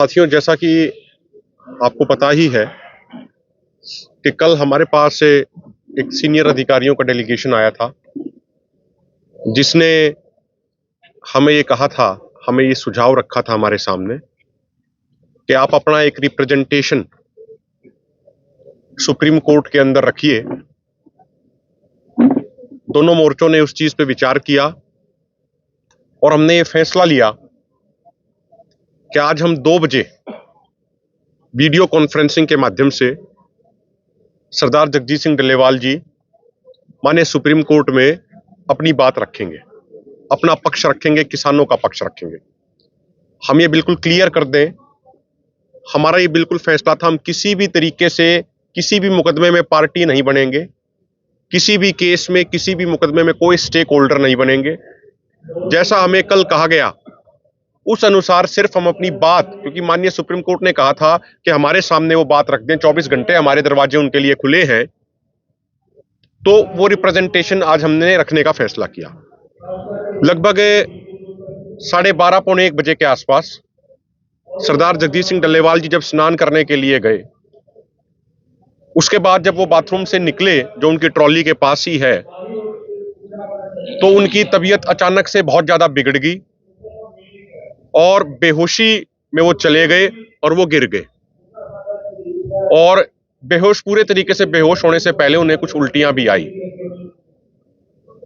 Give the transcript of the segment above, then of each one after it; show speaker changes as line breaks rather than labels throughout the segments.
साथियों, जैसा कि आपको पता ही है कि कल हमारे पास से एक सीनियर अधिकारियों का डेलीगेशन आया था, जिसने हमें ये कहा था, हमें ये सुझाव रखा था हमारे सामने कि आप अपना एक रिप्रेजेंटेशन सुप्रीम कोर्ट के अंदर रखिए। दोनों मोर्चों ने उस चीज पे विचार किया और हमने ये फैसला लिया कि आज हम 2 बजे वीडियो कॉन्फ्रेंसिंग के माध्यम से सरदार जगजीत सिंह डल्लेवाल जी माननीय सुप्रीम कोर्ट में अपनी बात रखेंगे, अपना पक्ष रखेंगे, किसानों का पक्ष रखेंगे। हम ये बिल्कुल क्लियर कर दें, हमारा ये बिल्कुल फैसला था, हम किसी भी तरीके से किसी भी मुकदमे में पार्टी नहीं बनेंगे, किसी भी केस में किसी भी मुकदमे में कोई स्टेक होल्डर नहीं बनेंगे। जैसा हमें कल कहा गया उस अनुसार सिर्फ हम अपनी बात, क्योंकि माननीय सुप्रीम कोर्ट ने कहा था कि हमारे सामने वो बात रख दें, 24 घंटे हमारे दरवाजे उनके लिए खुले हैं, तो वो रिप्रेजेंटेशन आज हमने रखने का फैसला किया। लगभग 12:30 पौने 1 बजे के आसपास सरदार जगजीत सिंह डल्लेवाल जी जब स्नान करने के लिए गए, उसके बाद जब वो बाथरूम से निकले, जो उनकी ट्रॉली के पास ही है, तो उनकी तबीयत अचानक से बहुत ज्यादा बिगड़ गई और बेहोशी में वो चले गए और वो गिर गए। और बेहोश, पूरे तरीके से बेहोश होने से पहले उन्हें कुछ उल्टियां भी आई।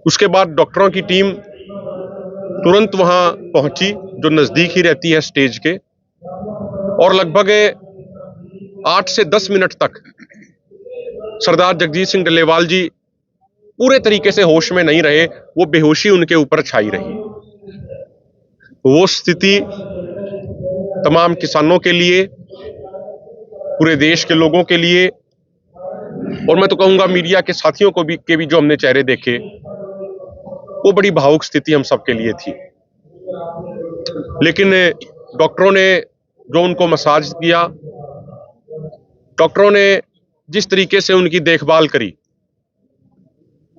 उसके बाद डॉक्टरों की टीम तुरंत वहां पहुंची, जो नजदीक ही रहती है स्टेज के, और लगभग 8 से 10 मिनट तक सरदार जगजीत सिंह डल्लेवाल जी पूरे तरीके से होश में नहीं रहे, वो बेहोशी उनके ऊपर छाई रही। वो स्थिति तमाम किसानों के लिए, पूरे देश के लोगों के लिए, और मैं तो कहूंगा मीडिया के साथियों को भी जो हमने चेहरे देखे, वो बड़ी भावुक स्थिति हम सबके लिए थी। लेकिन डॉक्टरों ने जो उनको मसाज किया, डॉक्टरों ने जिस तरीके से उनकी देखभाल करी,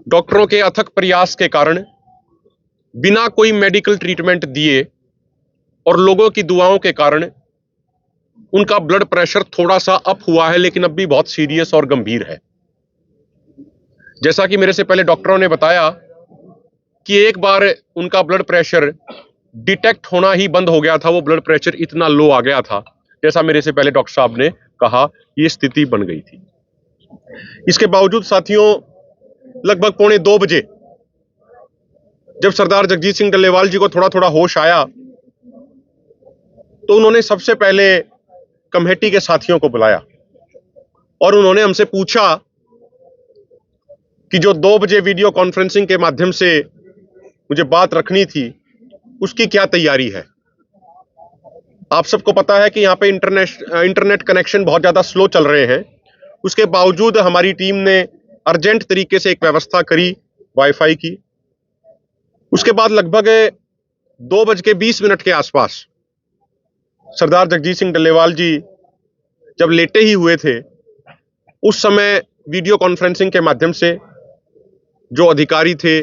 डॉक्टरों के अथक प्रयास के कारण, बिना कोई मेडिकल ट्रीटमेंट दिए और लोगों की दुआओं के कारण उनका ब्लड प्रेशर थोड़ा सा अप हुआ है, लेकिन अब भी बहुत सीरियस और गंभीर है। जैसा कि मेरे से पहले डॉक्टरों ने बताया कि एक बार उनका ब्लड प्रेशर डिटेक्ट होना ही बंद हो गया था, वो ब्लड प्रेशर इतना लो आ गया था, जैसा मेरे से पहले डॉक्टर साहब ने कहा, ये स्थिति बन गई थी। इसके बावजूद साथियों, लगभग 1:45 बजे जब सरदार जगजीत सिंह डल्लेवाल जी को थोड़ा थोड़ा होश आया, तो उन्होंने सबसे पहले कमेटी के साथियों को बुलाया और उन्होंने हमसे पूछा कि जो 2 बजे वीडियो कॉन्फ्रेंसिंग के माध्यम से मुझे बात रखनी थी, उसकी क्या तैयारी है। आप सबको पता है कि यहाँ पे इंटरनेट कनेक्शन बहुत ज्यादा स्लो चल रहे हैं। उसके बावजूद हमारी टीम ने अर्जेंट तरीके से एक व्यवस्था करी वाईफाई की। उसके बाद लगभग 2:20 के आसपास सरदार जगजीत सिंह डल्लेवाल जी जब लेटे ही हुए थे, उस समय वीडियो कॉन्फ्रेंसिंग के माध्यम से जो अधिकारी थे,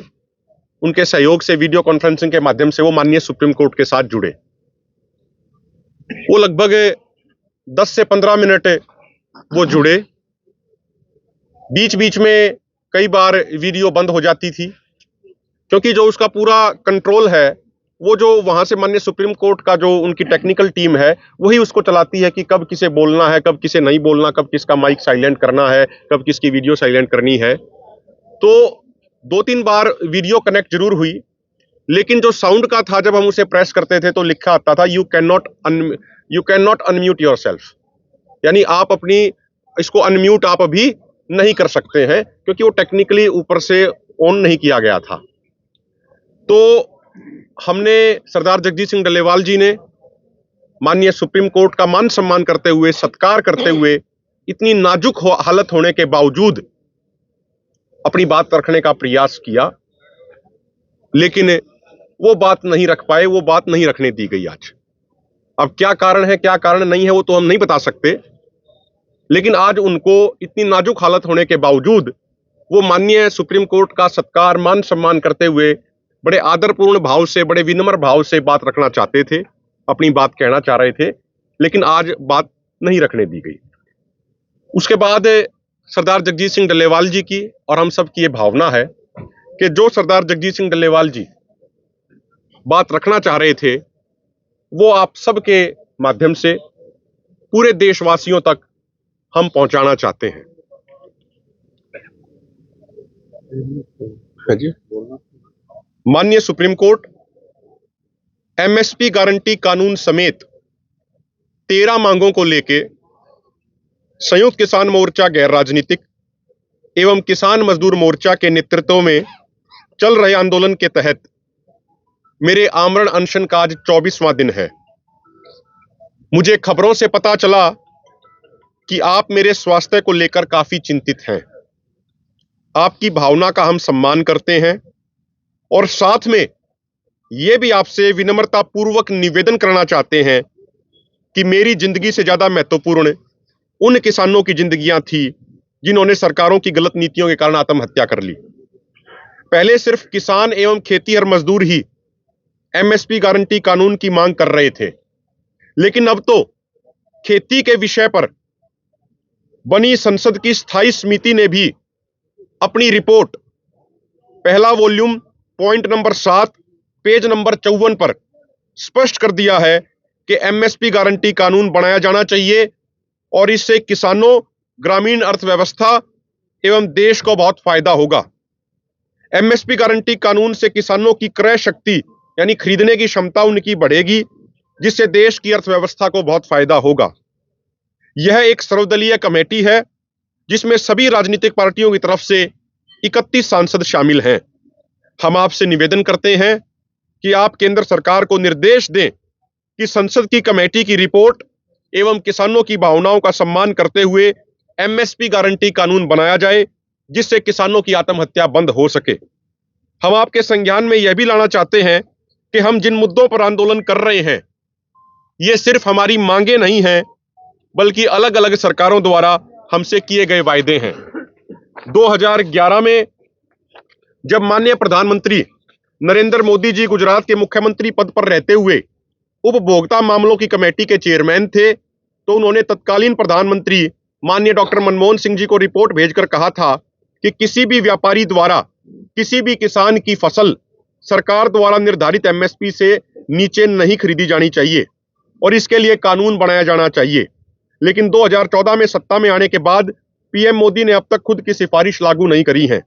उनके सहयोग से वीडियो कॉन्फ्रेंसिंग के माध्यम से वो माननीय सुप्रीम कोर्ट के साथ जुड़े। वो लगभग 10 से 15 मिनट वो जुड़े। बीच बीच में कई बार वीडियो बंद हो जाती थी, क्योंकि जो उसका पूरा कंट्रोल है, वो जो वहां से माननीय सुप्रीम कोर्ट का जो उनकी टेक्निकल टीम है, वही उसको चलाती है कि कब किसे बोलना है, कब किसे नहीं बोलना, कब किसका माइक साइलेंट करना है, कब किसकी वीडियो साइलेंट करनी है। तो 2-3 बार वीडियो कनेक्ट जरूर हुई, लेकिन जो साउंड का था, जब हम उसे प्रेस करते थे तो लिखा आता था you can not unmute yourself, यानी आप अपनी इसको अनम्यूट आप अभी नहीं कर सकते हैं, क्योंकि वो टेक्निकली ऊपर से ऑन नहीं किया गया था। तो हमने सरदार जगजीत सिंह डल्लेवाल जी ने माननीय सुप्रीम कोर्ट का मान सम्मान करते हुए, सत्कार करते हुए, इतनी नाजुक हालत होने के बावजूद अपनी बात रखने का प्रयास किया, लेकिन वो बात नहीं रख पाए, वो बात नहीं रखने दी गई आज। अब क्या कारण है, क्या कारण नहीं है, वो तो हम नहीं बता सकते, लेकिन आज उनको इतनी नाजुक हालत होने के बावजूद वो माननीय सुप्रीम कोर्ट का सत्कार, मान सम्मान करते हुए बड़े आदरपूर्ण भाव से, बड़े विनम्र भाव से बात रखना चाहते थे, अपनी बात कहना चाह रहे थे, लेकिन आज बात नहीं रखने दी गई। उसके बाद सरदार जगजीत सिंह डल्लेवाल जी की और हम सब की ये भावना है कि जो सरदार जगजीत सिंह डल्लेवाल जी बात रखना चाह रहे थे वो आप सबके माध्यम से पूरे देशवासियों तक हम पहुंचाना चाहते हैं। हाँ जी। माननीय सुप्रीम कोर्ट एमएसपी गारंटी कानून समेत 13 मांगों को लेके संयुक्त किसान मोर्चा गैर राजनीतिक एवं किसान मजदूर मोर्चा के नेतृत्व में चल रहे आंदोलन के तहत मेरे आमरण अनशन का आज 24वां दिन है। मुझे खबरों से पता चला कि आप मेरे स्वास्थ्य को लेकर काफी चिंतित हैं। आपकी भावना का हम सम्मान करते हैं और साथ में यह भी आपसे विनम्रता पूर्वक निवेदन करना चाहते हैं कि मेरी जिंदगी से ज्यादा महत्वपूर्ण उन किसानों की जिंदगियां थी जिन्होंने सरकारों की गलत नीतियों के कारण आत्महत्या कर ली। पहले सिर्फ किसान एवं खेतीहर मजदूर ही एमएसपी गारंटी कानून की मांग कर रहे थे, लेकिन अब तो खेती के विषय पर बनी संसद की स्थायी समिति ने भी अपनी रिपोर्ट पहला volume point number 7 page number 54 पर स्पष्ट कर दिया है कि एमएसपी गारंटी कानून बनाया जाना चाहिए और इससे किसानों, ग्रामीण अर्थव्यवस्था एवं देश को बहुत फायदा होगा। एमएसपी गारंटी कानून से किसानों की क्रय शक्ति यानी खरीदने की क्षमता उनकी बढ़ेगी, जिससे देश की अर्थव्यवस्था को बहुत फायदा होगा। यह एक सर्वदलीय कमेटी है जिसमें सभी राजनीतिक पार्टियों की तरफ से 31 सांसद शामिल हैं। हम आपसे निवेदन करते हैं कि आप केंद्र सरकार को निर्देश दें कि संसद की कमेटी की रिपोर्ट एवं किसानों की भावनाओं का सम्मान करते हुए एमएसपी गारंटी कानून बनाया जाए, जिससे किसानों की आत्महत्या बंद हो सके। हम आपके संज्ञान में यह भी लाना चाहते हैं कि हम जिन मुद्दों पर आंदोलन कर रहे हैं ये सिर्फ हमारी मांगे नहीं हैं, बल्कि अलग अलग सरकारों द्वारा हमसे किए गए वायदे हैं। 2011 में जब माननीय प्रधानमंत्री नरेंद्र मोदी जी गुजरात के मुख्यमंत्री पद पर रहते हुए उपभोक्ता मामलों की कमेटी के चेयरमैन थे, तो उन्होंने तत्कालीन प्रधानमंत्री माननीय डॉक्टर मनमोहन सिंह जी को रिपोर्ट भेजकर कहा था कि किसी भी व्यापारी द्वारा किसी भी किसान की फसल सरकार द्वारा निर्धारित एमएसपी से नीचे नहीं खरीदी जानी चाहिए और इसके लिए कानून बनाया जाना चाहिए। लेकिन 2014 में सत्ता में आने के बाद पीएम मोदी ने अब तक खुद की सिफारिश लागू नहीं करी है।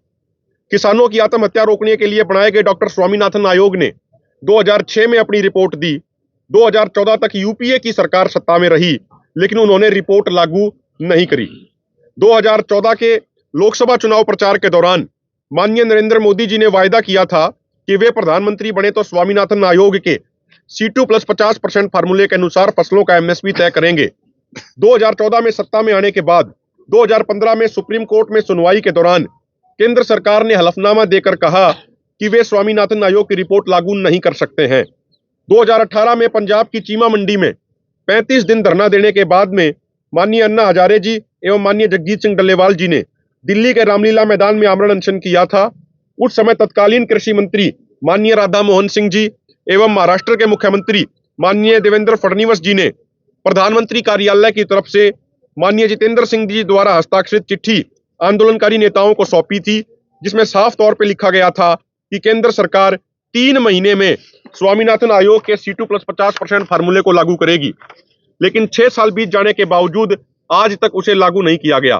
किसानों की आत्महत्या रोकने के लिए बनाए गए डॉक्टर स्वामीनाथन आयोग ने 2006 में अपनी रिपोर्ट दी। 2014 तक यूपीए की सरकार सत्ता में रही, लेकिन उन्होंने रिपोर्ट लागू नहीं करी। 2014 के लोकसभा चुनाव प्रचार के दौरान माननीय नरेंद्र मोदी जी ने वायदा किया था कि वे प्रधानमंत्री बने तो स्वामीनाथन आयोग के C2+50% फार्मूले के अनुसार फसलों का एमएसपी तय करेंगे। 2014 में सत्ता में आने के बाद 2015 में सुप्रीम कोर्ट में सुनवाई के दौरान केंद्र सरकार ने हलफनामा देकर कहा कि वे स्वामीनाथन आयोग की रिपोर्ट लागू नहीं कर सकते हैं। 2018 में पंजाब की चीमा मंडी में 35 दिन धरना देने के बाद में माननीय अन्ना हजारे जी एवं माननीय जगजीत सिंह डल्लेवाल जी ने दिल्ली के रामलीला मैदान में आमरण अनशन किया था। उस समय तत्कालीन कृषि मंत्री माननीय राधा मोहन सिंह जी एवं महाराष्ट्र के मुख्यमंत्री माननीय देवेंद्र फडणवीस जी ने प्रधानमंत्री कार्यालय की तरफ से माननीय जितेंद्र सिंह जी द्वारा हस्ताक्षरित चिट्ठी आंदोलनकारी नेताओं को सौंपी थी, जिसमें साफ तौर पर लिखा गया था कि केंद्र सरकार 3 महीने में स्वामीनाथन आयोग के C2+50% फार्मूले को लागू करेगी। लेकिन 6 साल बीत जाने के बावजूद आज तक उसे लागू नहीं किया गया।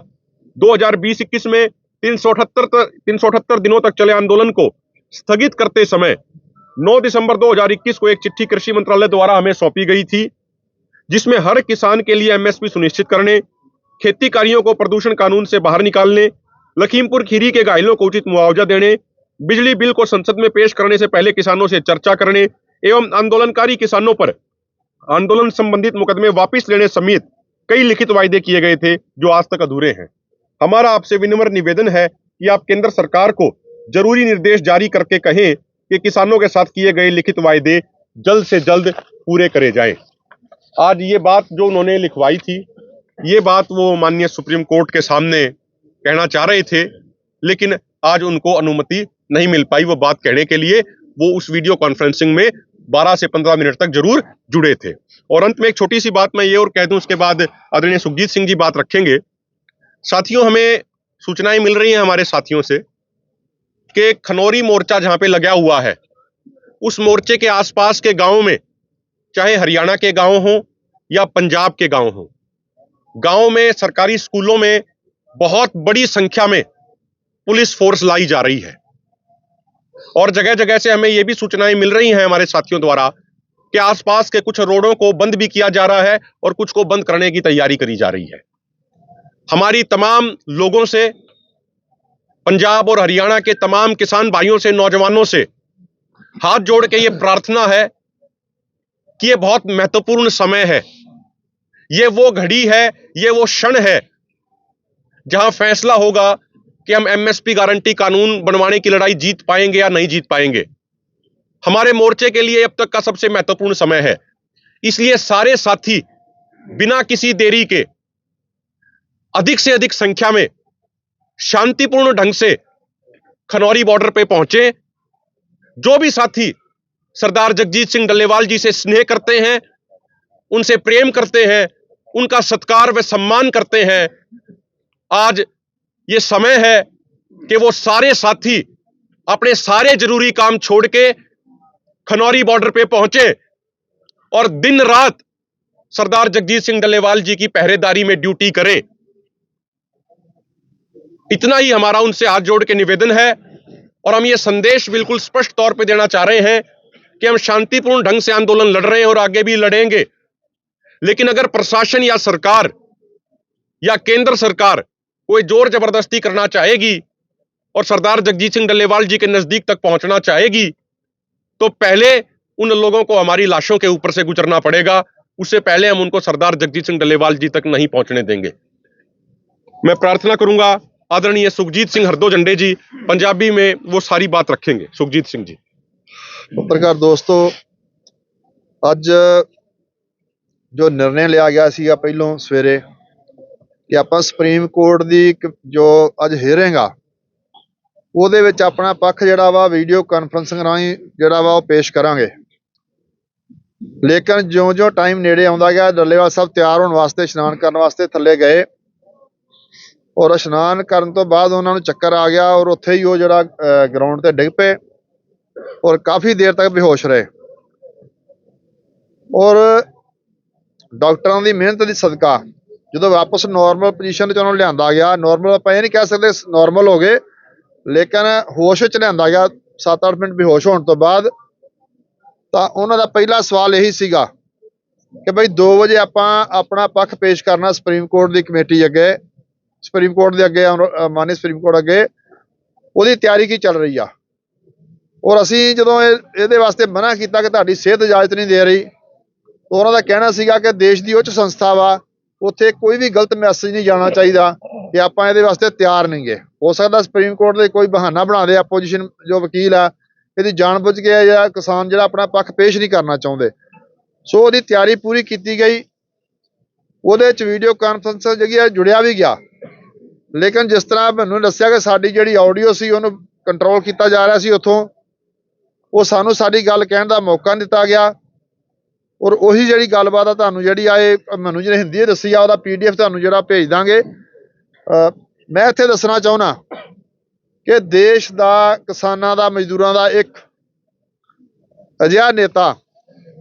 2020-21 में 378 दिनों तक चले आंदोलन को स्थगित करते समय 9 दिसंबर 2021 को एक चिट्ठी कृषि मंत्रालय द्वारा हमें सौंपी गई थी, जिसमें हर किसान के लिए एमएसपी सुनिश्चित करने, खेती कार्यों को प्रदूषण कानून से बाहर निकालने, लखीमपुर खीरी के घायलों को उचित मुआवजा देने, बिजली बिल को संसद में पेश करने से पहले किसानों से चर्चा करने एवं आंदोलनकारी किसानों पर आंदोलन संबंधित मुकदमे वापस लेने समेत कई लिखित वायदे किए गए थे जो आज तक अधूरे हैं। हमारा आपसे विनम्र निवेदन है कि आप केंद्र सरकार को जरूरी निर्देश जारी करके कहें कि किसानों के साथ किए गए लिखित वायदे जल्द से जल्द पूरे करे जाएं। आज ये बात जो उन्होंने लिखवाई थी, ये बात वो माननीय सुप्रीम कोर्ट के सामने कहना चाह रहे थे, लेकिन आज उनको अनुमति नहीं मिल पाई वो बात कहने के लिए। वो उस वीडियो कॉन्फ्रेंसिंग में 12 से 15 मिनट तक जरूर जुड़े थे। और अंत में एक छोटी सी बात मैं ये और कह दूं, उसके बाद आदरणीय सुखजीत सिंह जी बात रखेंगे। साथियों, हमें सूचनाएं मिल रही हैं हमारे साथियों से कि खनौरी मोर्चा जहां पे लगा हुआ है, उस मोर्चे के आसपास के गांवों में, चाहे हरियाणा के गांव हों या पंजाब के गांव हों, गांव में सरकारी स्कूलों में बहुत बड़ी संख्या में पुलिस फोर्स लाई जा रही है। और जगह जगह से हमें यह भी सूचनाएं मिल रही हैं हमारे साथियों द्वारा कि आसपास के कुछ रोडों को बंद भी किया जा रहा है और कुछ को बंद करने की तैयारी करी जा रही है। हमारी तमाम लोगों से, पंजाब और हरियाणा के तमाम किसान भाइयों से, नौजवानों से हाथ जोड़ के यह प्रार्थना है कि यह बहुत महत्वपूर्ण समय है। यह वो घड़ी है, यह वो क्षण है जहां फैसला होगा कि हम एमएसपी गारंटी कानून बनवाने की लड़ाई जीत पाएंगे या नहीं जीत पाएंगे। हमारे मोर्चे के लिए अब तक का सबसे महत्वपूर्ण समय है। इसलिए सारे साथी बिना किसी देरी के अधिक से अधिक संख्या में शांतिपूर्ण ढंग से खनौरी बॉर्डर पे पहुंचे। जो भी साथी सरदार जगजीत सिंह डल्लेवाल जी से स्नेह करते हैं, उनसे प्रेम करते हैं, उनका सत्कार व सम्मान करते हैं, आज ये समय है कि वो सारे साथी अपने सारे जरूरी काम छोड़ के खनौरी बॉर्डर पे पहुंचे और दिन रात सरदार जगजीत सिंह डल्लेवाल जी की पहरेदारी में ड्यूटी करें। इतना ही हमारा उनसे हाथ जोड़ के निवेदन है। और हम ये संदेश बिल्कुल स्पष्ट तौर पे देना चाह रहे हैं कि हम शांतिपूर्ण ढंग से आंदोलन लड़ रहे हैं और आगे भी लड़ेंगे। लेकिन अगर प्रशासन या सरकार या केंद्र सरकार कोई जोर जबरदस्ती करना चाहेगी और सरदार जगजीत सिंह डल्लेवाल जी के नजदीक तक पहुंचना चाहेगी, तो पहले उन लोगों को हमारी लाशों के ऊपर से गुजरना पड़ेगा। उससे पहले हम उनको सरदार जगजीत सिंह डल्लेवाल जी तक नहीं पहुंचने देंगे। मैं प्रार्थना करूंगा आदरणीय सुखजीत सिंह हरदो झंडे जी पंजाबी में वो सारी बात रखेंगे। सुखजीत सिंह जी।
पत्रकार दोस्तों, ਅੱਜ जो निर्णय लिया गया ਸੀਗਾ ਪਹਿਲੋਂ ਸਵੇਰੇ ਕਿ ਆਪਾਂ ਸੁਪਰੀਮ ਕੋਰਟ ਦੀ ਜੋ ਅੱਜ ਹੀਅਰਿੰਗ ਆ ਉਹਦੇ ਵਿੱਚ ਆਪਣਾ ਪੱਖ ਜਿਹੜਾ ਵਾ ਵੀਡੀਓ ਕਾਨਫਰੰਸਿੰਗ ਰਾਹੀਂ ਜਿਹੜਾ ਵਾ ਉਹ ਪੇਸ਼ ਕਰਾਂਗੇ। ਲੇਕਿਨ ਜਿਉਂ-ਜਿਉਂ ਟਾਈਮ ਨੇੜੇ ਆਉਂਦਾ ਗਿਆ, ਡੱਲੇਵਾਲ ਸਾਹਿਬ ਤਿਆਰ ਹੋਣ ਵਾਸਤੇ, ਇਸ਼ਨਾਨ ਕਰਨ ਵਾਸਤੇ ਥੱਲੇ ਗਏ ਔਰ ਇਸ਼ਨਾਨ ਕਰਨ ਤੋਂ ਬਾਅਦ ਉਹਨਾਂ ਨੂੰ ਚੱਕਰ ਆ ਗਿਆ ਔਰ ਉੱਥੇ ਹੀ ਉਹ ਜਿਹੜਾ ਗਰਾਊਂਡ ਤੇ ਡਿੱਗ ਪਏ ਔਰ ਕਾਫੀ ਦੇਰ ਤੱਕ ਬੇਹੋਸ਼ ਰਹੇ। ਔਰ ਡਾਕਟਰਾਂ ਦੀ ਮਿਹਨਤ ਦੀ ਸਦਕਾ ਜਦੋਂ ਵਾਪਸ ਨੋਰਮਲ ਪੋਜੀਸ਼ਨ 'ਚ ਉਹਨਾਂ ਨੂੰ ਲਿਆਂਦਾ ਗਿਆ, ਨੋਰਮਲ ਆਪਾਂ ਇਹ ਨਹੀਂ ਕਹਿ ਸਕਦੇ ਨੋਰਮਲ ਹੋ ਗਏ, ਲੇਕਿਨ ਹੋਸ਼ ਵਿੱਚ ਲਿਆਂਦਾ ਗਿਆ 7-8 ਮਿੰਟ ਬੇਹੋਸ਼ ਹੋਣ ਤੋਂ ਬਾਅਦ, ਤਾਂ ਉਹਨਾਂ ਦਾ ਪਹਿਲਾ ਸਵਾਲ ਇਹੀ ਸੀਗਾ ਕਿ ਬਈ 2 ਵਜੇ ਆਪਾਂ ਆਪਣਾ ਪੱਖ ਪੇਸ਼ ਕਰਨਾ ਸੁਪਰੀਮ ਕੋਰਟ ਦੀ ਕਮੇਟੀ ਅੱਗੇ, ਸੁਪਰੀਮ ਕੋਰਟ ਦੇ ਅੱਗੇ, ਮਾਨਯ ਸੁਪਰੀਮ ਕੋਰਟ ਅੱਗੇ। ਉਹਦੀ ਤਿਆਰੀ ਕੀ ਚੱਲ ਰਹੀ ਆ। ਔਰ ਅਸੀਂ ਜਦੋਂ ਇਹਦੇ ਵਾਸਤੇ ਮਨਾ ਕੀਤਾ ਕਿ ਤੁਹਾਡੀ ਸਿਹਤ ਇਜਾਜ਼ਤ ਨਹੀਂ ਦੇ ਰਹੀ, ਤਾਂ ਉਹਨਾਂ ਦਾ ਕਹਿਣਾ ਸੀਗਾ ਕਿ ਦੇਸ਼ ਦੀ ਉੱਚ ਸੰਸਥਾ ਵਾ, ਉੱਥੇ ਕੋਈ ਵੀ ਗਲਤ ਮੈਸੇਜ ਨਹੀਂ ਜਾਣਾ ਚਾਹੀਦਾ ਕਿ ਆਪਾਂ ਇਹਦੇ ਵਾਸਤੇ ਤਿਆਰ ਨਹੀਂ ਗੇ। ਹੋ ਸਕਦਾ ਸੁਪਰੀਮ ਕੋਰਟ ਦੇ ਕੋਈ ਬਹਾਨਾ ਬਣਾ ਦੇ, ਆਪੋਜੀਸ਼ਨ ਜੋ ਵਕੀਲ ਆ ਇਹਦੀ ਜਾਣਬੁੱਝ ਕੇ ਜਾਂ ਕਿਸਾਨ ਜਿਹੜਾ ਆਪਣਾ ਪੱਖ ਪੇਸ਼ ਨਹੀਂ ਕਰਨਾ ਚਾਹੁੰਦੇ। ਸੋ ਉਹਦੀ ਤਿਆਰੀ ਪੂਰੀ ਕੀਤੀ ਗਈ। ਉਹਦੇ 'ਚ ਵੀਡੀਓ ਕਾਨਫਰੰਸ ਜਿਹੜੀ ਆ ਜੁੜਿਆ ਵੀ ਗਿਆ, ਲੇਕਿਨ ਜਿਸ ਤਰ੍ਹਾਂ ਮੈਨੂੰ ਦੱਸਿਆ ਕਿ ਸਾਡੀ ਜਿਹੜੀ ਆਡੀਓ ਸੀ ਉਹਨੂੰ ਕੰਟਰੋਲ ਕੀਤਾ ਜਾ ਰਿਹਾ ਸੀ ਉੱਥੋਂ, ਉਹ ਸਾਨੂੰ ਸਾਡੀ ਗੱਲ ਕਹਿਣ ਦਾ ਮੌਕਾ ਨਹੀਂ ਦਿੱਤਾ ਗਿਆ। ਔਰ ਉਹੀ ਜਿਹੜੀ ਗੱਲਬਾਤ ਆ ਤੁਹਾਨੂੰ ਜਿਹੜੀ ਆ ਇਹ ਮੈਨੂੰ ਜਿਹੜੀ ਹਿੰਦੀ ਦੱਸੀ ਆ ਉਹਦਾ PDF ਤੁਹਾਨੂੰ ਜਿਹੜਾ ਭੇਜ ਦਾਂਗੇ। ਮੈਂ ਇੱਥੇ ਦੱਸਣਾ ਚਾਹੁੰਦਾ ਕਿ ਦੇਸ਼ ਦਾ, ਕਿਸਾਨਾਂ ਦਾ, ਮਜ਼ਦੂਰਾਂ ਦਾ ਇੱਕ ਅਜਿਹਾ ਨੇਤਾ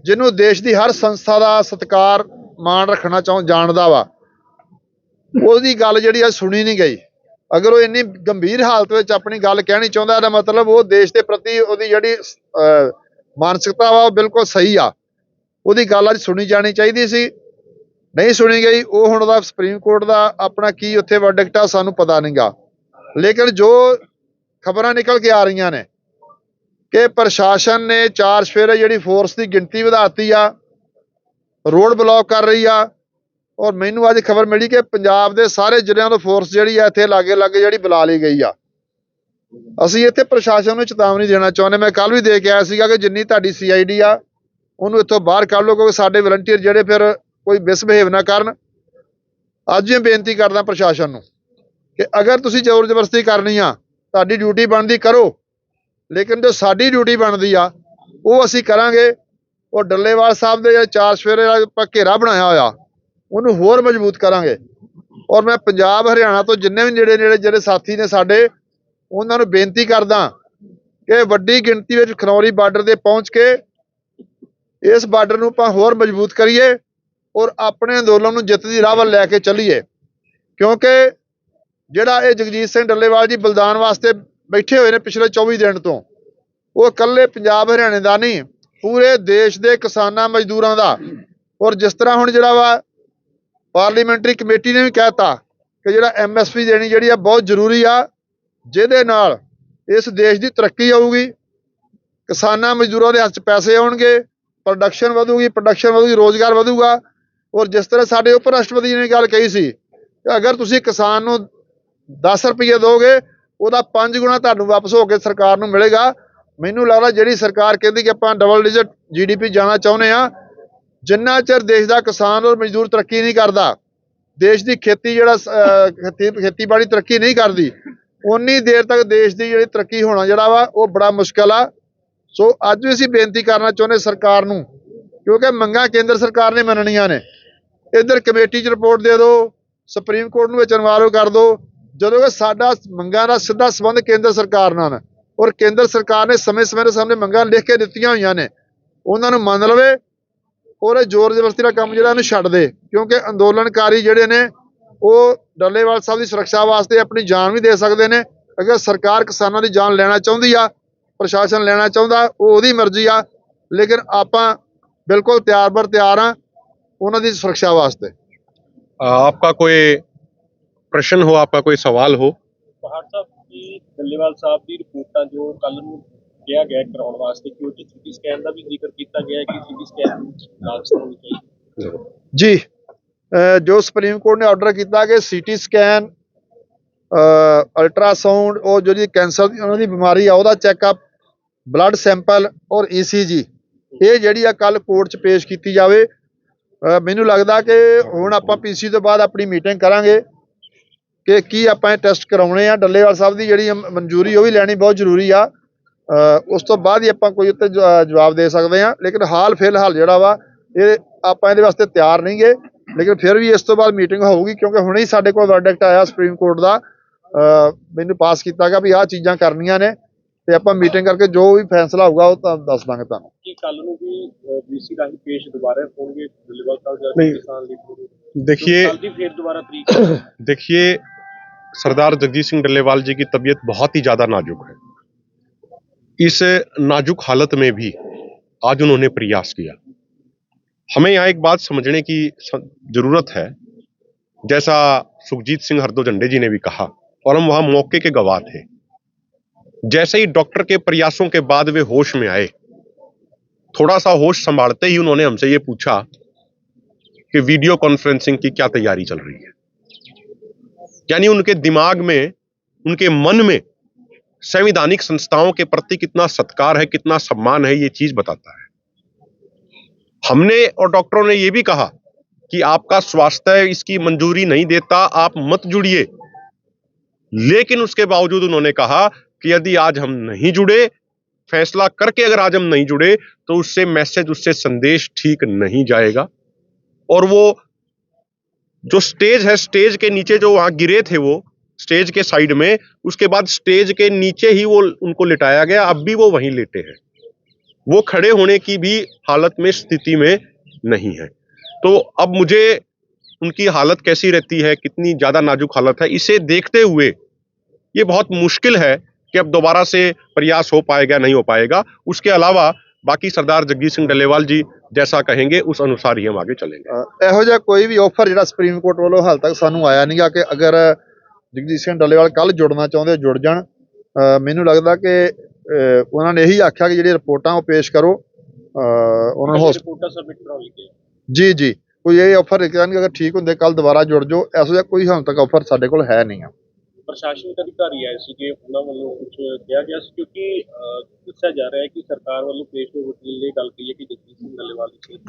ਜਿਹਨੂੰ ਦੇਸ਼ ਦੀ ਹਰ ਸੰਸਥਾ ਦਾ ਸਤਿਕਾਰ, ਮਾਣ ਰੱਖਣਾ ਜਾਣਦਾ ਵਾ, ਉਹਦੀ ਗੱਲ ਜਿਹੜੀ ਆ ਸੁਣੀ ਨਹੀਂ ਗਈ। ਅਗਰ ਉਹ ਇੰਨੀ ਗੰਭੀਰ ਹਾਲਤ ਵਿੱਚ ਆਪਣੀ ਗੱਲ ਕਹਿਣੀ ਚਾਹੁੰਦਾ, ਇਹਦਾ ਮਤਲਬ ਉਹ ਦੇਸ਼ ਦੇ ਪ੍ਰਤੀ ਉਹਦੀ ਜਿਹੜੀ ਮਾਨਸਿਕਤਾ ਵਾ ਉਹ ਬਿਲਕੁਲ ਸਹੀ ਆ। ਉਹਦੀ ਗੱਲ ਅੱਜ ਸੁਣੀ ਜਾਣੀ ਚਾਹੀਦੀ ਸੀ, ਨਹੀਂ ਸੁਣੀ ਗਈ। ਉਹ ਹੁਣ ਉਹਦਾ ਸੁਪਰੀਮ ਕੋਰਟ ਦਾ ਆਪਣਾ ਕੀ ਉੱਥੇ ਵਰਡਿਕਟ ਆ ਸਾਨੂੰ ਪਤਾ ਨਹੀਂ ਗਾ। ਲੇਕਿਨ ਜੋ ਖਬਰਾਂ ਨਿਕਲ ਕੇ ਆ ਰਹੀਆਂ ਨੇ ਕਿ ਪ੍ਰਸ਼ਾਸਨ ਨੇ 4 ਸਵੇਰੇ ਜਿਹੜੀ ਫੋਰਸ ਦੀ ਗਿਣਤੀ ਵਧਾਤੀ ਆ, ਰੋਡ ਬਲੌਕ ਕਰ ਰਹੀ ਆ। ਔਰ ਮੈਨੂੰ ਅੱਜ ਖਬਰ ਮਿਲੀ ਕਿ ਪੰਜਾਬ ਦੇ ਸਾਰੇ ਜ਼ਿਲ੍ਹਿਆਂ ਤੋਂ ਫੋਰਸ ਜਿਹੜੀ ਆ ਇੱਥੇ ਲਾਗੇ ਜਿਹੜੀ ਬੁਲਾ ਲਈ ਗਈ ਆ। ਅਸੀਂ ਇੱਥੇ ਪ੍ਰਸ਼ਾਸਨ ਨੂੰ ਚੇਤਾਵਨੀ ਦੇਣਾ ਚਾਹੁੰਦੇ। ਮੈਂ ਕੱਲ ਵੀ ਦੇ ਕੇ ਆਇਆ ਸੀਗਾ ਕਿ ਜਿੰਨੀ ਤੁਹਾਡੀ CID ਆ ਉਹਨੂੰ ਇੱਥੋਂ ਬਾਹਰ ਕੱਢ ਲਓ, ਕਿਉਂਕਿ ਸਾਡੇ ਵਲੰਟੀਅਰ ਜਿਹੜੇ ਫਿਰ ਕੋਈ ਮਿਸਬਿਹੇਵ ਨਾ ਕਰਨ। ਅੱਜ ਵੀ ਬੇਨਤੀ ਕਰਦਾ ਪ੍ਰਸ਼ਾਸਨ ਨੂੰ ਕਿ ਅਗਰ ਤੁਸੀਂ ਜ਼ੋਰ ਜ਼ਬਰਦਸਤੀ ਕਰਨੀ ਆ, ਤੁਹਾਡੀ ਡਿਊਟੀ ਬਣਦੀ ਕਰੋ, ਲੇਕਿਨ ਜੋ ਸਾਡੀ ਡਿਊਟੀ ਬਣਦੀ ਆ ਉਹ ਅਸੀਂ ਕਰਾਂਗੇ। ਉਹ ਡੱਲੇਵਾਲ ਸਾਹਿਬ ਦੇ ਜਿਹੜੇ ਚਾਰ ਸਫੇਰੇ ਵਾਲਾ ਆਪਾਂ ਘੇਰਾ ਬਣਾਇਆ ਹੋਇਆ ਉਹਨੂੰ ਹੋਰ ਮਜ਼ਬੂਤ ਕਰਾਂਗੇ। ਔਰ ਮੈਂ ਪੰਜਾਬ ਹਰਿਆਣਾ ਤੋਂ ਜਿੰਨੇ ਵੀ ਨੇੜੇ ਨੇੜੇ ਜਿਹੜੇ ਸਾਥੀ ਨੇ ਸਾਡੇ, ਉਹਨਾਂ ਨੂੰ ਬੇਨਤੀ ਕਰਦਾ ਕਿ ਵੱਡੀ ਗਿਣਤੀ ਵਿੱਚ ਖਨੌਰੀ ਬਾਰਡਰ ਤੇ ਪਹੁੰਚ ਕੇ ਇਸ ਬਾਰਡਰ ਨੂੰ ਆਪਾਂ ਹੋਰ ਮਜ਼ਬੂਤ ਕਰੀਏ ਔਰ ਆਪਣੇ ਅੰਦੋਲਨ ਨੂੰ ਜਿੱਤ ਦੀ ਰਾਹ ਵੱਲ ਲੈ ਕੇ ਚੱਲੀਏ। ਕਿਉਂਕਿ ਜਿਹੜਾ ਇਹ ਜਗਜੀਤ ਸਿੰਘ ਡੱਲੇਵਾਲ ਜੀ ਬਲਿਦਾਨ ਵਾਸਤੇ ਬੈਠੇ ਹੋਏ ਨੇ ਪਿਛਲੇ 24 ਦਿਨ ਤੋਂ, ਉਹ ਇਕੱਲੇ ਪੰਜਾਬ ਹਰਿਆਣੇ ਦਾ ਨਹੀਂ, ਪੂਰੇ ਦੇਸ਼ ਦੇ ਕਿਸਾਨਾਂ ਮਜ਼ਦੂਰਾਂ ਦਾ। ਔਰ ਜਿਸ ਤਰ੍ਹਾਂ ਹੁਣ ਜਿਹੜਾ ਵਾ ਪਾਰਲੀਮੈਂਟਰੀ ਕਮੇਟੀ ਨੇ ਵੀ ਕਹਿਤਾ ਕਿ ਜਿਹੜਾ MSP ਦੇਣੀ ਜਿਹੜੀ ਆ ਬਹੁਤ ਜ਼ਰੂਰੀ ਆ, ਜਿਹਦੇ ਨਾਲ ਇਸ ਦੇਸ਼ ਦੀ ਤਰੱਕੀ ਆਊਗੀ, ਕਿਸਾਨਾਂ ਮਜ਼ਦੂਰਾਂ ਦੇ ਹੱਥ 'ਚ ਪੈਸੇ ਆਉਣਗੇ, ਪ੍ਰੋਡਕਸ਼ਨ ਵਧੂਗੀ, ਰੋਜ਼ਗਾਰ ਵਧੂਗਾ। ਔਰ ਜਿਸ ਤਰ੍ਹਾਂ ਸਾਡੇ ਉਪ ਰਾਸ਼ਟਰਪਤੀ ਨੇ ਗੱਲ ਕਹੀ ਸੀ ਕਿ ਅਗਰ ਤੁਸੀਂ ਕਿਸਾਨ ਨੂੰ 10 ਰੁਪਏ ਦੋਗੇ, ਉਹਦਾ 5 ਗੁਣਾ ਤੁਹਾਨੂੰ ਵਾਪਸ ਹੋ ਕੇ ਸਰਕਾਰ ਨੂੰ ਮਿਲੇਗਾ। ਮੈਨੂੰ ਲੱਗਦਾ ਜਿਹੜੀ ਸਰਕਾਰ ਕਹਿੰਦੀ ਕਿ ਆਪਾਂ ਡਬਲ ਡਿਜਿਟ GDP ਜਾਣਾ ਚਾਹੁੰਦੇ ਆ, ਜਿੰਨਾ ਚਿਰ ਦੇਸ਼ ਦਾ ਕਿਸਾਨ ਔਰ ਮਜ਼ਦੂਰ ਤਰੱਕੀ ਨਹੀਂ ਕਰਦਾ, ਦੇਸ਼ ਦੀ ਖੇਤੀਬਾੜੀ ਤਰੱਕੀ ਨਹੀਂ ਕਰਦੀ, ਉਨੀ ਦੇਰ ਤੱਕ ਦੇਸ਼ ਦੀ ਜਿਹੜੀ ਤਰੱਕੀ ਹੋਣਾ ਜਿਹੜਾ ਵਾ ਉਹ ਬੜਾ ਮੁਸ਼ਕਲ ਆ। ਸੋ ਅੱਜ ਵੀ ਅਸੀਂ ਬੇਨਤੀ ਕਰਨਾ ਚਾਹੁੰਦੇ ਸਰਕਾਰ ਨੂੰ, ਕਿਉਂਕਿ ਮੰਗਾਂ ਕੇਂਦਰ ਸਰਕਾਰ ਨੇ ਮੰਨਣੀਆਂ ਨੇ। ਇੱਧਰ ਕਮੇਟੀ 'ਚ ਰਿਪੋਰਟ ਦੇ ਦਿਓ, ਸੁਪਰੀਮ ਕੋਰਟ ਨੂੰ ਵਿੱਚ ਇਨਵਾਲਵ ਕਰ ਦਿਓ, ਜਦੋਂ ਕਿ ਸਾਡਾ ਮੰਗਾਂ ਦਾ ਸਿੱਧਾ ਸੰਬੰਧ ਕੇਂਦਰ ਸਰਕਾਰ ਨਾਲ ਹੈ। ਔਰ ਕੇਂਦਰ ਸਰਕਾਰ ਨੇ ਸਮੇਂ-ਸਮੇਂ ਦੇ ਸਾਹਮਣੇ ਮੰਗਾਂ ਲਿਖ ਕੇ ਦਿੱਤੀਆਂ ਹੋਈਆਂ ਨੇ, ਉਹਨਾਂ ਨੂੰ ਮੰਨ ਲਵੇ ਔਰ ਇਹ ਜ਼ੋਰ ਜ਼ਬਰਦਸਤੀ ਦਾ ਕੰਮ ਜਿਹੜਾ ਇਹਨੂੰ ਛੱਡ ਦੇ। ਕਿਉਂਕਿ ਅੰਦੋਲਨਕਾਰੀ ਜਿਹੜੇ ਨੇ ਉਹ ਡੱਲੇਵਾਲ ਸਾਹਿਬ ਦੀ ਸੁਰੱਖਿਆ ਵਾਸਤੇ ਆਪਣੀ ਜਾਨ ਵੀ ਦੇ ਸਕਦੇ ਨੇ। ਅਗਰ ਸਰਕਾਰ ਕਿਸਾਨਾਂ ਦੀ ਜਾਨ ਲੈਣਾ ਚਾਹੁੰਦੀ ਆ, ਪ੍ਰਸ਼ਾਸਨ ਲੈਣਾ ਚਾਹੁੰਦਾ, ਉਹ ਉਹਦੀ ਮਰਜ਼ੀ ਆ, ਲੇਕਿਨ ਆਪਾਂ ਬਿਲकुल ਤਿਆਰ ਆ ਉਹਨਾਂ ਦੀ ਸੁਰੱਖਿਆ ਵਾਸਤੇ।
आपका कोई प्रश्न हो, आपका कोई सवाल हो?
ਪਹਾੜ ਸਾਹਿਬ ਦੀ ਡੱਲੇਵਾਲ ਸਾਹਿਬ ਦੀ ਰਿਪੋਰਟਾਂ ਜੋ ਕੱਲ ਨੂੰ ਕਿਹਾ ਗਿਆ ਕਰਾਉਣ ਵਾਸਤੇ, ਕਿ ਉਹ 'ਚ CT ਸਕੈਨ ਦਾ ਵੀ ਜ਼ਿਕਰ ਕੀਤਾ ਗਿਆ ਹੈ ਕਿ CT ਸਕੈਨ ਨਾਲ ਹੋਣੀ ਚਾਹੀਦੀ
ਜੀ। ਜੋ ਸੁਪਰੀਮ ਕੋਰਟ ਨੇ ਆਰਡਰ ਕੀਤਾ ਕਿ CT ਸਕੈਨ, ਅਲਟਰਾਸਾਊਂਡ, ਉਹ ਜਿਹੜੀ ਕੈਂਸਰ ਦੀ ਉਹਨਾਂ ਦੀ ਬਿਮਾਰੀ ਆ ਉਹਦਾ ਚੈੱਕਅਪ, ਬਲੱਡ ਸੈਂਪਲ ਔਰ ECG, ਇਹ ਜਿਹੜੀ ਆ ਕੱਲ ਕੋਰਟ 'ਚ ਪੇਸ਼ ਕੀਤੀ ਜਾਵੇ। ਮੈਨੂੰ ਲੱਗਦਾ ਕਿ ਹੁਣ ਆਪਾਂ PC ਤੋਂ ਬਾਅਦ ਆਪਣੀ ਮੀਟਿੰਗ ਕਰਾਂਗੇ ਕਿ ਕੀ ਆਪਾਂ ਇਹ ਟੈਸਟ ਕਰਾਉਣੇ ਆ। ਡੱਲੇਵਾਲ ਸਾਹਿਬ ਦੀ ਜਿਹੜੀ ਮਨਜ਼ੂਰੀ ਉਹ ਵੀ ਲੈਣੀ ਬਹੁਤ ਜ਼ਰੂਰੀ ਆ। ਉਸ ਤੋਂ ਬਾਅਦ ਹੀ ਆਪਾਂ ਕੋਈ ਉੱਤੇ ਜਵਾਬ ਦੇ ਸਕਦੇ ਹਾਂ। ਲੇਕਿਨ ਫਿਲਹਾਲ ਜਿਹੜਾ ਵਾ ਇਹ ਆਪਾਂ ਇਹਦੇ ਵਾਸਤੇ ਤਿਆਰ ਨਹੀਂ ਗੇ, ਲੇਕਿਨ ਫਿਰ ਵੀ ਇਸ ਤੋਂ ਬਾਅਦ ਮੀਟਿੰਗ ਹੋਊਗੀ, ਕਿਉਂਕਿ ਹੁਣੇ ਹੀ ਸਾਡੇ ਕੋਲ ਵਰਡਿਕਟ ਆਇਆ ਸੁਪਰੀਮ ਕੋਰਟ ਦਾ, ਮੈਨੂੰ ਪਾਸ ਕੀਤਾ ਗਿਆ ਵੀ ਆਹ ਚੀਜ਼ਾਂ ਕਰਨੀਆਂ ਨੇ, ਤੇ ਆਪਾਂ ਮੀਟਿੰਗ ਕਰਕੇ ਜੋ ਵੀ ਫੈਸਲਾ ਹੋਊਗਾ ਉਹ ਤਾਂ ਦੱਸ ਦਾਂਗੇ ਤੁਹਾਨੂੰ।
ਕਿ ਕੱਲ ਨੂੰ ਵੀ BC ਰਾਹੀਂ ਪੇਸ਼ ਦੁਬਾਰਾ ਹੋਣਗੇ ਡੱਲੇਵਾਲ ਸਾਹਿਬ
नहीं,
ਕਿਸਾਨ ਲਈ?
देखिए
ਕੱਲ ਦੀ ਫਿਰ ਦੁਬਾਰਾ ਤਰੀਕ
देखिए सरदार जगजीत सिंह डल्लेवाल जी की तबीयत बहुत ही ज़्यादा नाजुक है। इस नाजुक हालत में भी आज उन्होंने प्रयास किया। हमें यहाँ एक बात समझने की ज़रूरत है, जैसा सुखजीत सिंह हरदो झंडे जी ने भी कहा, और हम वहाँ मौके के गवाह थे। जैसे ही डॉक्टर के प्रयासों के बाद वे होश में आए, थोड़ा सा होश संभालते ही उन्होंने हमसे ये पूछा कि वीडियो कॉन्फ्रेंसिंग की क्या तैयारी चल रही है। यानी उनके दिमाग में, उनके मन में संवैधानिक संस्थाओं के प्रति कितना सत्कार है, कितना सम्मान है, ये चीज बताता है। हमने और डॉक्टरों ने ये भी कहा कि आपका स्वास्थ्य इसकी मंजूरी नहीं देता, आप मत जुड़िए। लेकिन उसके बावजूद उन्होंने कहा कि यदि आज हम नहीं जुड़े, फैसला करके अगर आज हम नहीं जुड़े, तो उससे मैसेज, उससे संदेश ठीक नहीं जाएगा। और वो जो स्टेज है, स्टेज के नीचे जो वहां गिरे थे, वो स्टेज के साइड में, उसके बाद स्टेज के नीचे ही वो उनको लिटाया गया। अब भी वो वहीं लेटे हैं, वो खड़े होने की भी हालत में, स्थिति में नहीं है। तो अब मुझे उनकी हालत कैसी रहती है, कितनी ज्यादा नाजुक हालत है, इसे देखते हुए ये बहुत मुश्किल है कि अब दोबारा से प्रयास हो पाएगा नहीं हो पाएगा। उसके अलावा बाकी सरदार जगजीत सिंह डल्लेवाल जी जैसा कहेंगे उस अनुसार ही हम आगे चलेंगे।
ਇਹੋ ਜਿਹਾ ਕੋਈ ਵੀ ਆਫਰ ਜਿਹੜਾ ਸੁਪਰੀਮ ਕੋਰਟ ਵੱਲੋਂ ਹਾਲ ਤੱਕ ਸਾਨੂੰ ਆਇਆ ਨਹੀਂਗਾ ਕਿ ਅਗਰ ਜਗਜੀਤ ਸਿੰਘ ਡੱਲੇਵਾਲ ਕੱਲ ਜੁੜਨਾ ਚਾਹੁੰਦੇ ਜੁੜ ਜਾਣ। ਮੈਨੂੰ ਲੱਗਦਾ ਕਿ ਉਹਨਾਂ ਨੇ ਇਹੀ ਆਖਿਆ ਕਿ ਜਿਹੜੀਆਂ ਰਿਪੋਰਟਾਂ ਉਹ ਪੇਸ਼ ਕਰੋ, ਉਹਨਾਂ ਨੂੰ
ਰਿਪੋਰਟਾਂ ਸਬਮਿਟ ਕਰਾਉਣ ਲਈ।
ਜੀ ਕੋਈ ਇਹ ਆਫਰ ਕਹਿਣਗੇ ਅਗਰ ਠੀਕ ਹੁੰਦੇ ਕੱਲ ਦੁਬਾਰਾ ਜੁੜ ਜਾਓ, ਇਹੋ ਜਿਹਾ ਕੋਈ ਹੁਣ ਤੱਕ ਆਫਰ ਸਾਡੇ ਕੋਲ ਹੈ ਨਹੀਂ ਆ।
ਪ੍ਰਸ਼ਾਸਨਿਕ ਅਧਿਕਾਰੀ ਆਏ ਸੀਗੇ, ਉਹਨਾਂ ਵੱਲੋਂ ਕੁਝ ਕਿਹਾ ਗਿਆ ਸੀ, ਕਿਉਂਕਿ ਦੱਸਿਆ ਜਾ ਰਿਹਾ ਹੈ ਕਿ ਸਰਕਾਰ ਵੱਲੋਂ ਪੇਸ਼ ਹੋਏ ਵਕੀਲ ਨੇ ਗੱਲ ਕਹੀ ਹੈ ਕਿ ਜਗਜੀਤ ਸਿੰਘ ਡੱਲੇਵਾਲ ਦੀ ਸਿਹਤ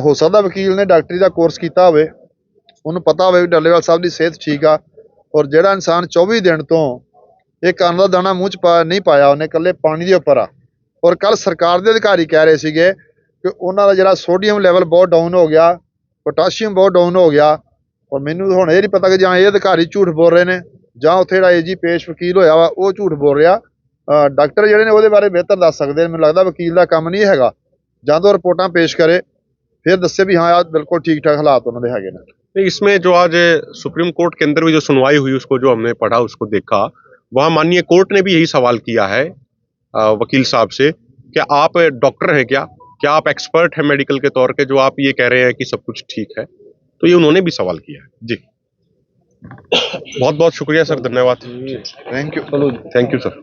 ਹੋ ਸਕਦਾ ਵਕੀਲ ਨੇ ਡਾਕਟਰੀ ਦਾ ਕੋਰਸ ਕੀਤਾ ਹੋਵੇ, ਉਹਨੂੰ ਪਤਾ ਹੋਵੇ ਵੀ ਡੱਲੇਵਾਲ ਸਾਹਿਬ ਦੀ ਸਿਹਤ ਠੀਕ ਆ। ਔਰ ਜਿਹੜਾ ਇਨਸਾਨ 24 ਦਿਨ ਤੋਂ ਇਹ ਕੰਨ ਦਾ ਦਾਣਾ ਮੂੰਹ 'ਚ ਨਹੀਂ ਪਾਇਆ, ਉਹਨੇ ਇਕੱਲੇ ਪਾਣੀ ਦੇ ਉੱਪਰ ਆ, ਔਰ ਕੱਲ ਸਰਕਾਰ ਦੇ ਅਧਿਕਾਰੀ ਕਹਿ ਰਹੇ ਸੀਗੇ ਕਿ ਉਹਨਾਂ ਦਾ ਜਿਹੜਾ ਸੋਡੀਅਮ ਲੈਵਲ ਬਹੁਤ ਡਾਊਨ ਹੋ ਗਿਆ, ਪੋਟਾਸ਼ੀਅਮ ਬਹੁਤ ਡਾਊਨ ਹੋ ਗਿਆ। ਔਰ ਮੈਨੂੰ ਹੁਣ ਇਹ ਨਹੀਂ ਪਤਾ ਕਿ ਜਾਂ ਇਹ ਅਧਿਕਾਰੀ ਝੂਠ ਬੋਲ ਰਹੇ ਨੇ ਜਾਂ ਉੱਥੇ ਜਿਹੜਾ ਏਜੀ ਪੇਸ਼ ਵਕੀਲ ਹੋਇਆ ਵਾ ਉਹ ਝੂਠ ਬੋਲ ਰਿਹਾ। ਡਾਕਟਰ ਜਿਹੜੇ ਨੇ ਉਹਦੇ ਬਾਰੇ ਬਿਹਤਰ ਦੱਸ ਸਕਦੇ ਨੇ। ਮੈਨੂੰ ਲੱਗਦਾ ਵਕੀਲ ਦਾ ਕੰਮ ਨਹੀਂ ਹੈਗਾ, ਜਾਂ ਤਾਂ ਰਿਪੋर्टां पेश करे फिर दसे भी हाँ यार बिल्कुल ठीक ठाक हालात उन्होंने हैगे ने।
नहीं, इसमें जो आज सुप्रीम कोर्ट के अंदर भी जो सुनवाई हुई उसको जो हमने पढ़ा उसको देखा, वहाँ माननीय कोर्ट ने भी यही सवाल किया है वकील साहब से कि आप डॉक्टर हैं क्या आप एक्सपर्ट हैं मेडिकल के तौर पे, जो आप ये कह रहे हैं कि सब कुछ ठीक है। तो ये उन्होंने भी सवाल किया है जी। बहुत बहुत शुक्रिया सर, धन्यवाद,
thank you
thank you sir.